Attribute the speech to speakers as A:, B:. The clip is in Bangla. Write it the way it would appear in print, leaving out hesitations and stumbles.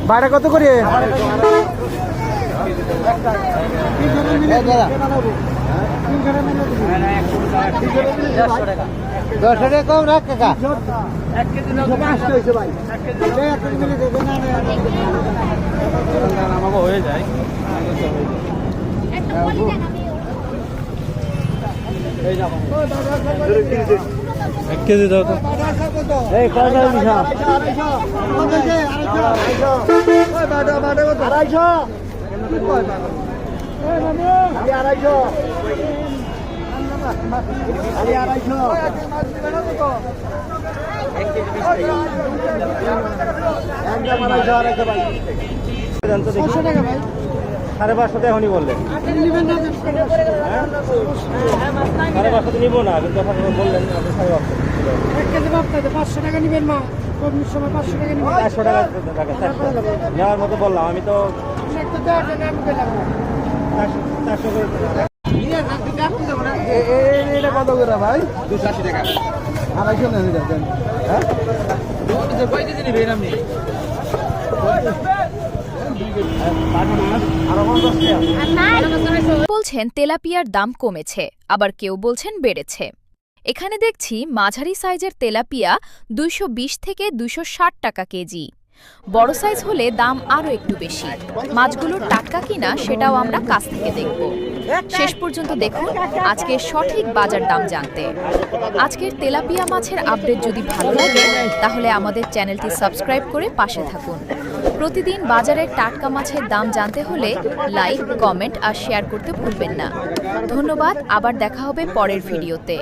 A: বাইরে কত করে? 10 টাকা কম রাখ কাকা। 1 কেজি নাও 5 হইছে ভাই। 1 কেজি মিলে দেবে না না আমাকে হয়ে যায়। একটা বলি দেন আমি এই যাব। 1 কেজি দাও তো। এই কয় দাও নিছা? 250 ওই বাটা বাটা কত? 250 কয় বাটা? এই মামু আমি 250 আমি 250 550 এখনই বললেন 550 নিবো না কিন্তু বললেন 500 টাকা নিবেন মা সময় 500 টাকা নিবেন 400 টাকা নেওয়ার মতো বললাম আমি তো 400 করে এটা কত করে ভাই? 280 টাকা 250 নেন দেন। হ্যাঁ কয় কেজি নেবেন আপনি?
B: বলছেন তেলাপিয়ার দাম কমেছে, আবার কেউ বলছেন বেড়েছে। এখানে দেখছি মাঝারি সাইজের তেলাপিয়া 220 থেকে 260 টাকা কেজি। বড় সাইজ হলে দাম আরও একটু বেশি। মাছগুলোর টাটকা কিনা সেটাও আমরা কাছ থেকে দেখব। শেষ পর্যন্ত দেখুন আজকের সঠিক বাজার দাম জানতে। আজকের তেলাপিয়া মাছের আপডেট যদি ভালো লাগে তাহলে আমাদের চ্যানেলটি সাবস্ক্রাইব করে পাশে থাকুন। প্রতিদিন বাজারের টাটকা মাছের দাম জানতে হলে লাইক, কমেন্ট আর শেয়ার করতে ভুলবেন না। ধন্যবাদ, আবার দেখা হবে পরের ভিডিওতে।